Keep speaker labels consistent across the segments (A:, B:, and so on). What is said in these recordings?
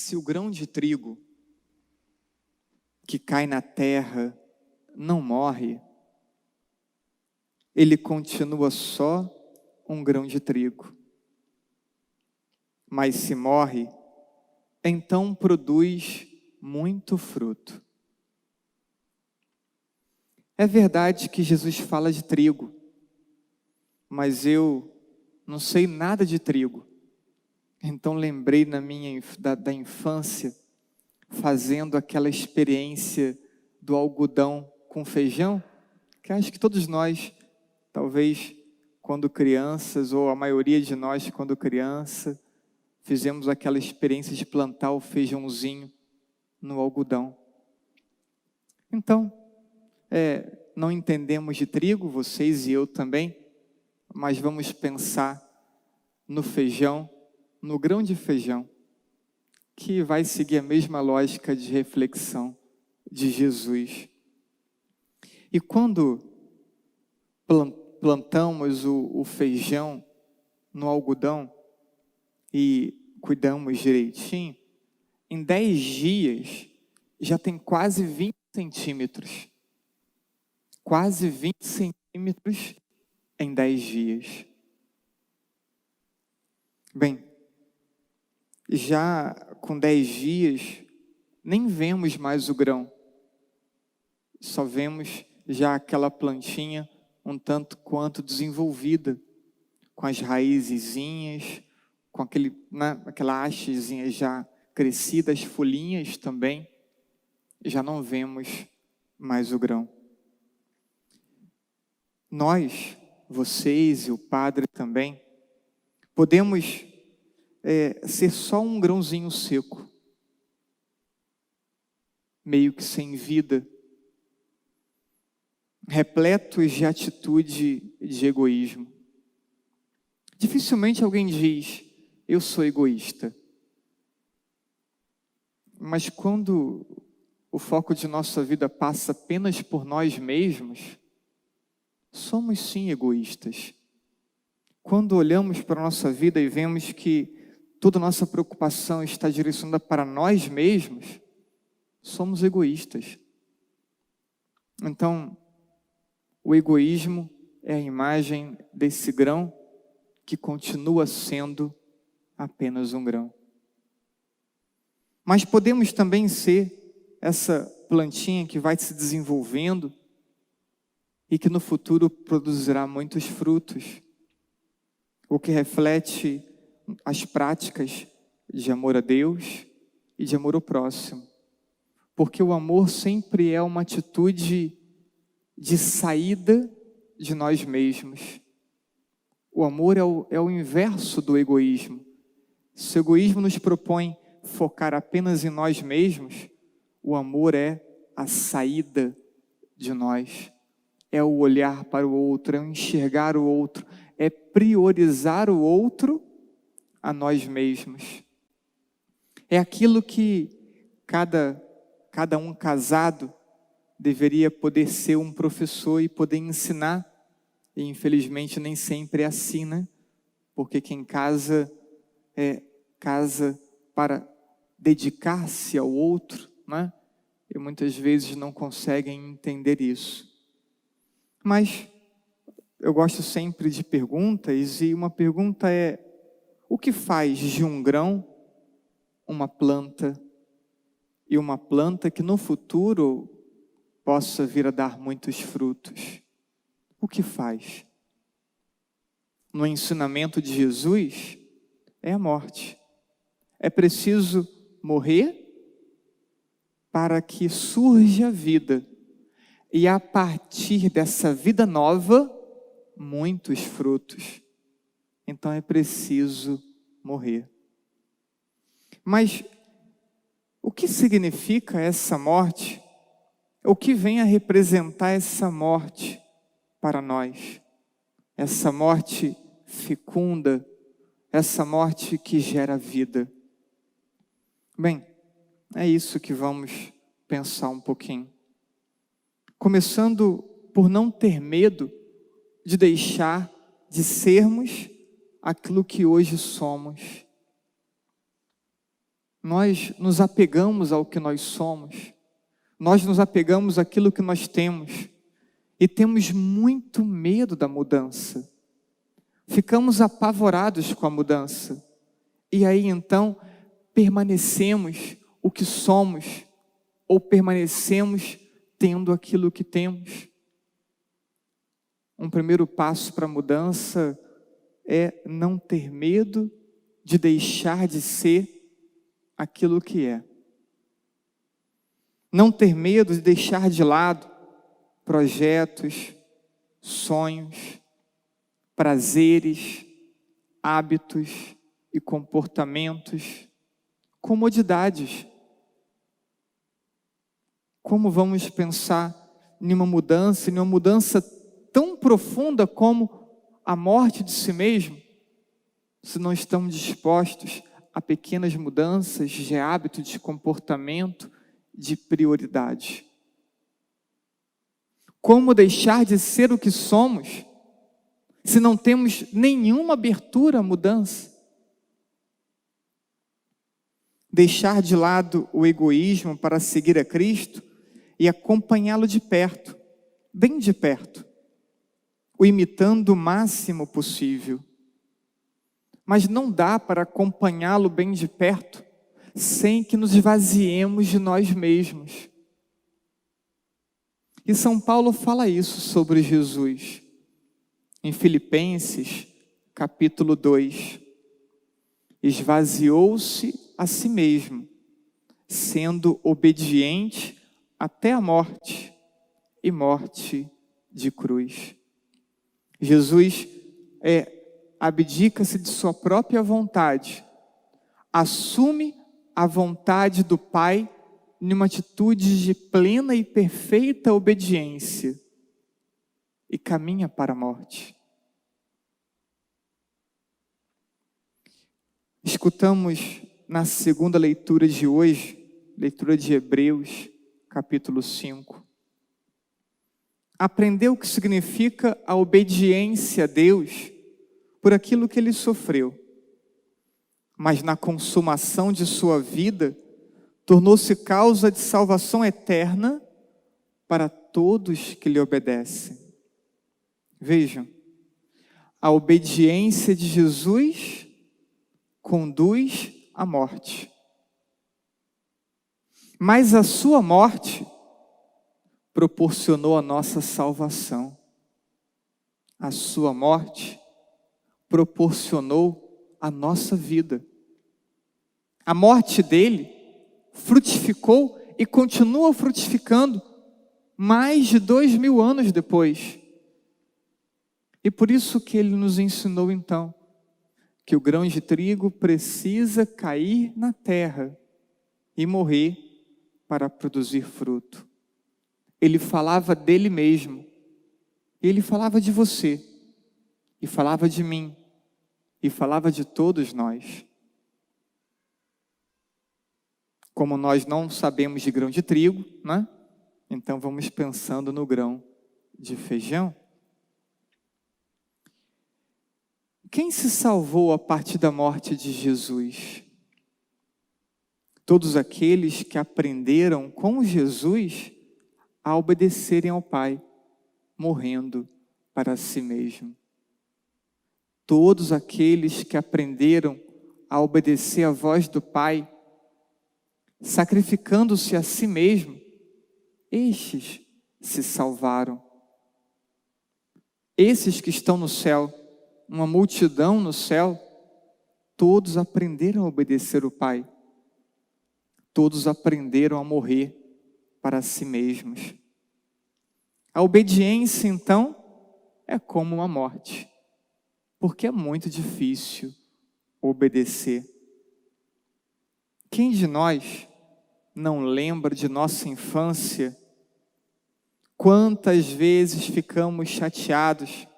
A: Se o grão de trigo que cai na terra não morre, ele continua só um grão de trigo. Mas se morre, então produz muito fruto. É verdade que Jesus fala de trigo, mas eu não sei nada de trigo. Então lembrei da infância, fazendo aquela experiência do algodão com feijão, que acho que todos nós, talvez quando crianças, ou a maioria de nós quando criança, fizemos aquela experiência de plantar o feijãozinho no algodão. Então, não entendemos de trigo, vocês e eu também, mas vamos pensar no feijão, no grão de feijão, que vai seguir a mesma lógica de reflexão de Jesus. E quando plantamos o feijão no algodão e cuidamos direitinho, em 10 dias já tem quase 20 centímetros. Quase 20 centímetros em 10 dias. Bem, já com 10 dias, nem vemos mais o grão. Só vemos já aquela plantinha um tanto quanto desenvolvida, com as raizezinhas, com aquela hastezinha já crescida, as folhinhas também. Já não vemos mais o grão. Nós, vocês e o Padre também, podemos ser só um grãozinho seco, meio que sem vida, repletos de atitude de egoísmo. Dificilmente alguém diz, eu sou egoísta. Mas quando o foco de nossa vida passa apenas por nós mesmos, somos sim egoístas. Quando olhamos para a nossa vida e vemos que toda a nossa preocupação está direcionada para nós mesmos, somos egoístas. Então, o egoísmo é a imagem desse grão que continua sendo apenas um grão. Mas podemos também ser essa plantinha que vai se desenvolvendo e que no futuro produzirá muitos frutos, o que reflete as práticas de amor a Deus e de amor ao próximo. Porque o amor sempre é uma atitude de saída de nós mesmos. O amor é o inverso do egoísmo. Se o egoísmo nos propõe focar apenas em nós mesmos, o amor é a saída de nós. É o olhar para o outro, é o enxergar o outro, é priorizar o outro a nós mesmos. É aquilo que cada um casado deveria poder ser um professor e poder ensinar. E infelizmente nem sempre é assim, né? Porque quem casa para dedicar-se ao outro, né? E muitas vezes não conseguem entender isso. Mas eu gosto sempre de perguntas, e uma pergunta é: o que faz de um grão uma planta, e uma planta que no futuro possa vir a dar muitos frutos? O que faz? No ensinamento de Jesus, é a morte. É preciso morrer para que surja a vida. E a partir dessa vida nova, muitos frutos. Então é preciso morrer. Mas o que significa essa morte? O que vem a representar essa morte para nós? Essa morte fecunda, essa morte que gera vida. Bem, é isso que vamos pensar um pouquinho. Começando por não ter medo de deixar de sermos aquilo que hoje somos. nós nos apegamos ao que nós somos, nós nos apegamos àquilo que nós temos e temos muito medo da mudança. Ficamos apavorados com a mudança. E aí então permanecemos o que somos ou permanecemos tendo aquilo que temos. Um primeiro passo para a mudança é não ter medo de deixar de ser aquilo que é. Não ter medo de deixar de lado projetos, sonhos, prazeres, hábitos e comportamentos, comodidades. Como vamos pensar em uma mudança tão profunda como a morte de si mesmo, se não estamos dispostos a pequenas mudanças de hábito, de comportamento, de prioridade? Como deixar de ser o que somos, se não temos nenhuma abertura à mudança? Deixar de lado o egoísmo para seguir a Cristo e acompanhá-lo de perto, bem de perto, o imitando o máximo possível. Mas não dá para acompanhá-lo bem de perto sem que nos esvaziemos de nós mesmos. E São Paulo fala isso sobre Jesus, em Filipenses, capítulo 2. Esvaziou-se a si mesmo, sendo obediente até a morte, e morte de cruz. Jesus abdica-se de sua própria vontade, assume a vontade do Pai numa atitude de plena e perfeita obediência e caminha para a morte. Escutamos na segunda leitura de hoje, leitura de Hebreus, capítulo 5. Aprendeu o que significa a obediência a Deus por aquilo que ele sofreu. Mas na consumação de sua vida, tornou-se causa de salvação eterna para todos que lhe obedecem. Vejam, a obediência de Jesus conduz à morte. Mas a sua morte proporcionou a nossa salvação. A sua morte proporcionou a nossa vida. A morte dele frutificou e continua frutificando mais de 2000 anos depois. E por isso que ele nos ensinou então que o grão de trigo precisa cair na terra e morrer para produzir fruto. Ele falava dele mesmo, ele falava de você, e falava de mim, e falava de todos nós. Como nós não sabemos de grão de trigo, né? Então vamos pensando no grão de feijão. Quem se salvou a partir da morte de Jesus? Todos aqueles que aprenderam com Jesus a obedecerem ao Pai, morrendo para si mesmo. Todos aqueles que aprenderam a obedecer à voz do Pai, sacrificando-se a si mesmo, estes se salvaram. Esses que estão no céu, uma multidão no céu, todos aprenderam a obedecer o Pai. Todos aprenderam a morrer para si mesmos. A obediência, então, é como uma morte, porque é muito difícil obedecer. Quem de nós não lembra de nossa infância? Quantas vezes ficamos chateados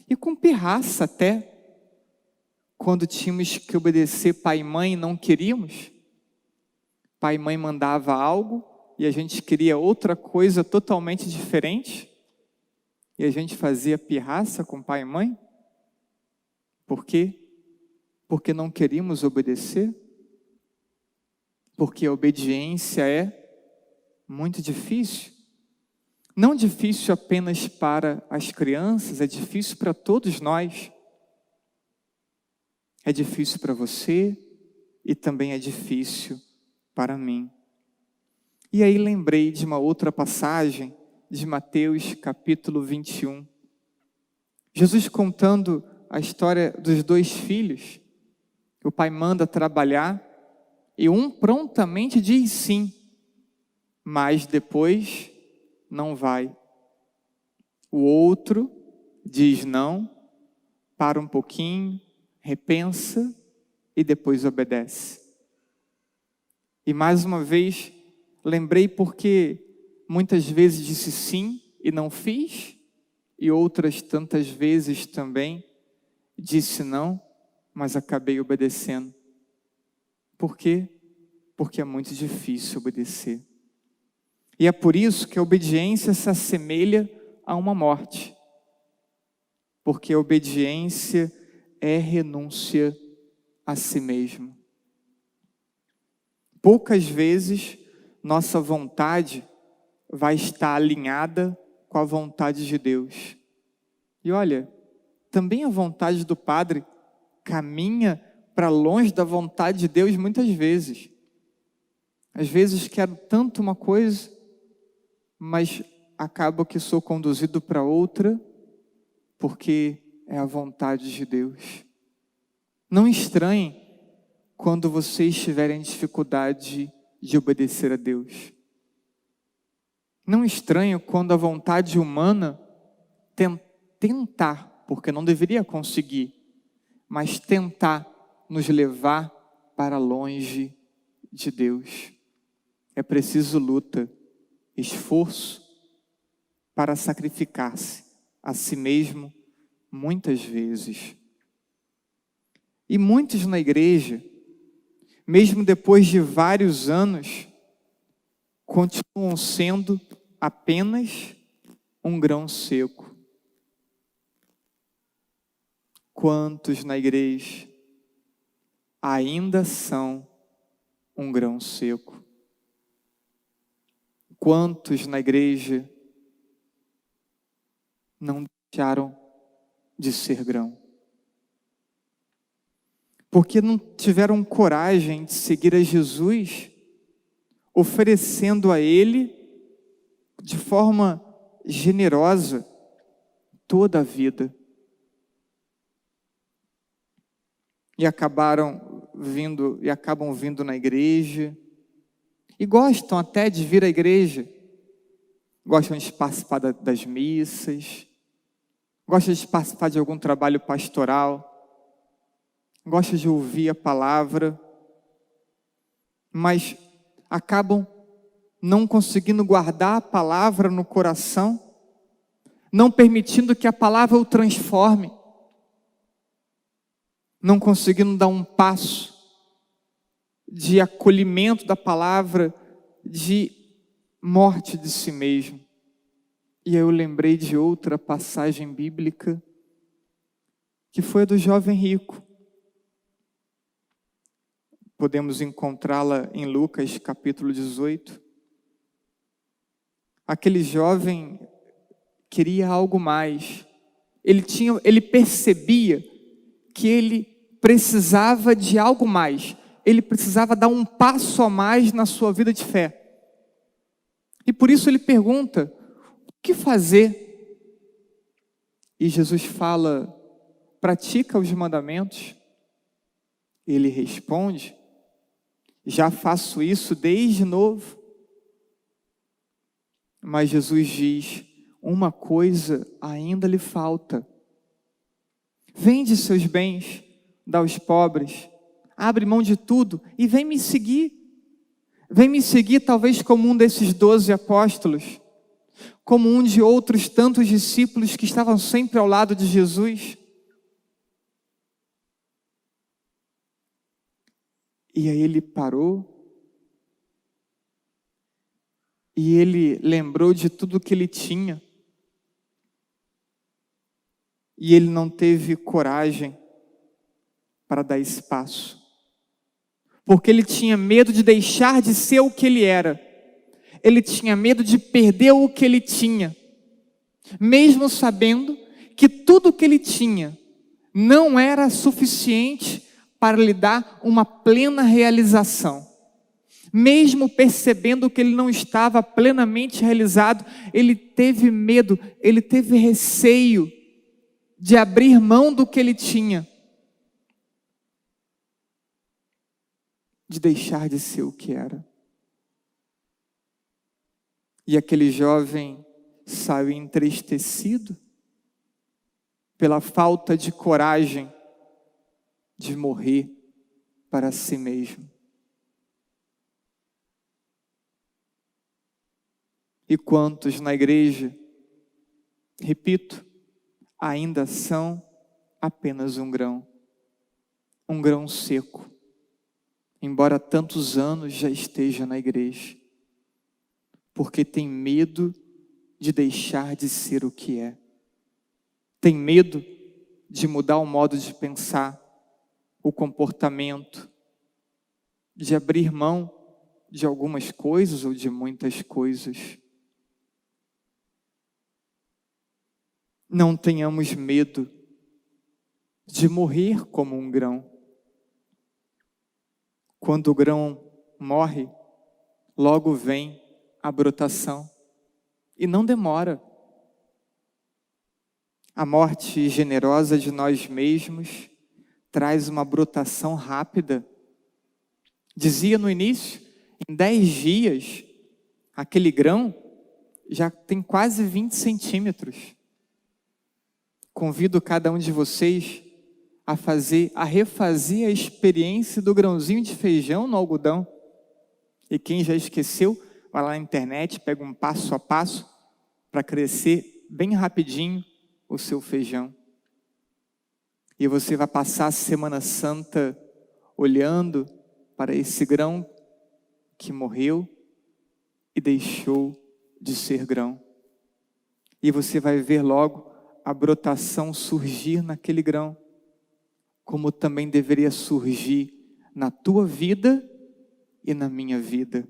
A: e com pirraça até, quando tínhamos que obedecer pai e mãe e não queríamos? Pai e mãe mandava algo e a gente queria outra coisa totalmente diferente, e a gente fazia pirraça com pai e mãe? Por quê? Porque não queríamos obedecer? Porque a obediência é muito difícil. Não difícil apenas para as crianças, é difícil para todos nós. É difícil para você e também é difícil para mim. E aí lembrei de uma outra passagem de Mateus capítulo 21. Jesus contando a história dos 2 filhos. O pai manda trabalhar e um prontamente diz sim, mas depois não vai. O outro diz não, para um pouquinho, repensa e depois obedece. E mais uma vez, lembrei porque muitas vezes disse sim e não fiz, e outras tantas vezes também disse não, mas acabei obedecendo. Por quê? Porque é muito difícil obedecer. E é por isso que a obediência se assemelha a uma morte. Porque a obediência é renúncia a si mesmo. Poucas vezes nossa vontade vai estar alinhada com a vontade de Deus. E olha, também a vontade do Padre caminha para longe da vontade de Deus muitas vezes. Às vezes quero tanto uma coisa, mas acabo que sou conduzido para outra, porque é a vontade de Deus. Não estranhe quando vocês tiverem dificuldade de obedecer a Deus. Não estranhe quando a vontade humana tentar, porque não deveria conseguir, mas tentar nos levar para longe de Deus. É preciso luta, esforço para sacrificar-se a si mesmo muitas vezes. E muitos na igreja, mesmo depois de vários anos, continuam sendo apenas um grão seco. Quantos na igreja ainda são um grão seco? Quantos na igreja não deixaram de ser grão? Porque não tiveram coragem de seguir a Jesus, oferecendo a Ele, de forma generosa, toda a vida. E acabam vindo na igreja, e gostam até de vir à igreja, gostam de participar das missas, gostam de participar de algum trabalho pastoral, gostam de ouvir a palavra, mas acabam não conseguindo guardar a palavra no coração, não permitindo que a palavra o transforme, não conseguindo dar um passo de acolhimento da palavra, de morte de si mesmo. E aí eu lembrei de outra passagem bíblica, que foi a do jovem rico. Podemos encontrá-la em Lucas capítulo 18. Aquele jovem queria algo mais. Ele percebia que ele precisava de algo mais. Ele precisava dar um passo a mais na sua vida de fé. E por isso ele pergunta: o que fazer? E Jesus fala: pratica os mandamentos. Ele responde: já faço isso desde novo. Mas Jesus diz: uma coisa ainda lhe falta. Vende seus bens, dá aos pobres, abre mão de tudo e vem me seguir. Vem me seguir talvez como um desses 12 apóstolos, como um de outros tantos discípulos que estavam sempre ao lado de Jesus. E aí ele parou, e ele lembrou de tudo que ele tinha, e ele não teve coragem para dar esse passo. porque ele tinha medo de deixar de ser o que ele era. Ele tinha medo de perder o que ele tinha, mesmo sabendo que tudo o que ele tinha não era suficiente para lhe dar uma plena realização. Mesmo percebendo que ele não estava plenamente realizado, ele teve medo, ele teve receio de abrir mão do que ele tinha, de deixar de ser o que era. E aquele jovem saiu entristecido pela falta de coragem de morrer para si mesmo. E quantos na igreja, repito, ainda são apenas um grão seco, embora tantos anos já esteja na igreja, porque tem medo de deixar de ser o que é, tem medo de mudar o modo de pensar, o comportamento, de abrir mão de algumas coisas ou de muitas coisas. Não tenhamos medo de morrer como um grão. Quando o grão morre, logo vem a brotação. E não demora. A morte generosa de nós mesmos traz uma brotação rápida. Dizia no início, em 10 dias, aquele grão já tem quase 20 centímetros. Convido cada um de vocês a refazer a experiência do grãozinho de feijão no algodão. E quem já esqueceu, vai lá na internet, pega um passo a passo para crescer bem rapidinho o seu feijão. E você vai passar a Semana Santa olhando para esse grão que morreu e deixou de ser grão. E você vai ver logo a brotação surgir naquele grão, como também deveria surgir na tua vida e na minha vida.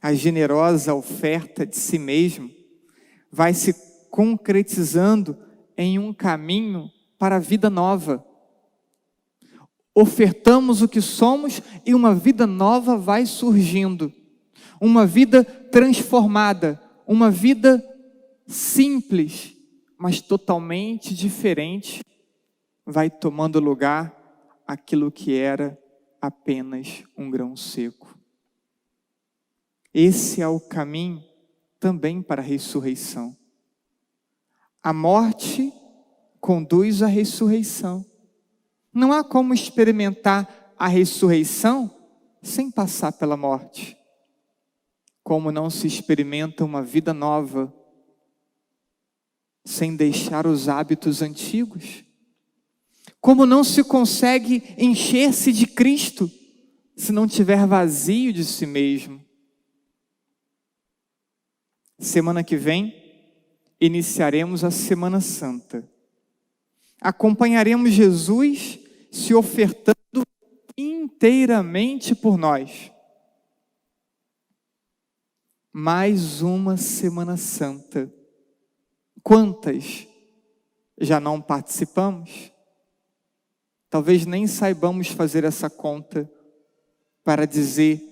A: A generosa oferta de si mesmo vai se concretizando em um caminho para a vida nova. Ofertamos o que somos e uma vida nova vai surgindo. Uma vida transformada, uma vida simples, mas totalmente diferente, vai tomando lugar aquilo que era apenas um grão seco. Esse é o caminho também para a ressurreição. A morte conduz à ressurreição. Não há como experimentar a ressurreição sem passar pela morte. Como não se experimenta uma vida nova sem deixar os hábitos antigos? Como não se consegue encher-se de Cristo se não tiver vazio de si mesmo? Semana que vem, iniciaremos a Semana Santa. Acompanharemos Jesus se ofertando inteiramente por nós. Mais uma Semana Santa. Quantas já não participamos? Talvez nem saibamos fazer essa conta para dizer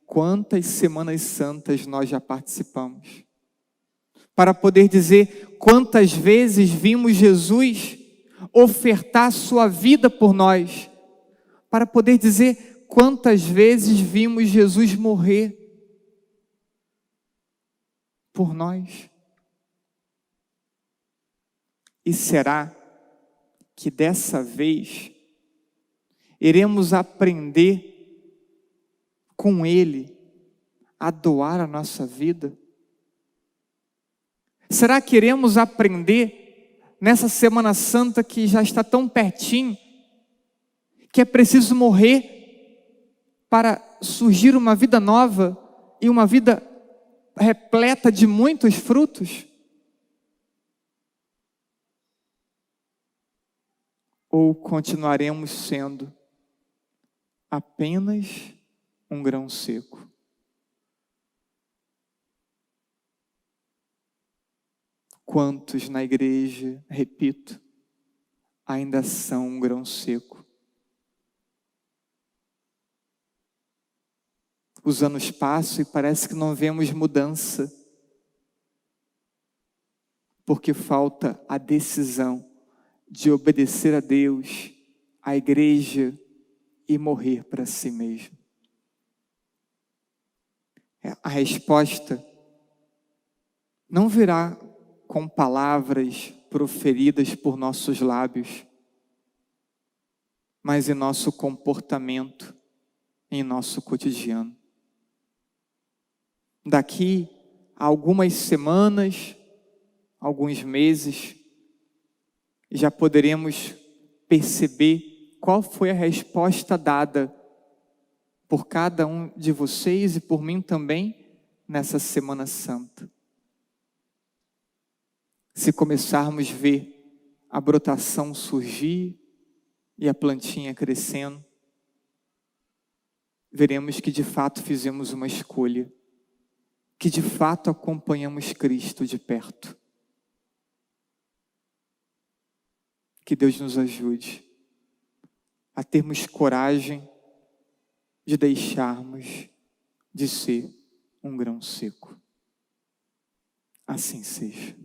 A: quantas Semanas Santas nós já participamos. Para poder dizer quantas vezes vimos Jesus ofertar sua vida por nós. Para poder dizer quantas vezes vimos Jesus morrer por nós. E será que dessa vez iremos aprender com Ele a doar a nossa vida? Será que iremos aprender nessa Semana Santa que já está tão pertinho, que é preciso morrer para surgir uma vida nova e uma vida repleta de muitos frutos? Ou continuaremos sendo apenas um grão seco. Quantos na igreja, repito, ainda são um grão seco? Os anos passam e parece que não vemos mudança, porque falta a decisão de obedecer a Deus, à igreja e morrer para si mesmo. A resposta não virá com palavras proferidas por nossos lábios, mas em nosso comportamento, em nosso cotidiano. Daqui a algumas semanas, alguns meses, já poderemos perceber qual foi a resposta dada por cada um de vocês e por mim também nessa Semana Santa. Se começarmos a ver a brotação surgir e a plantinha crescendo, veremos que de fato fizemos uma escolha, que de fato acompanhamos Cristo de perto. Que Deus nos ajude a termos coragem de deixarmos de ser um grão seco. Assim seja.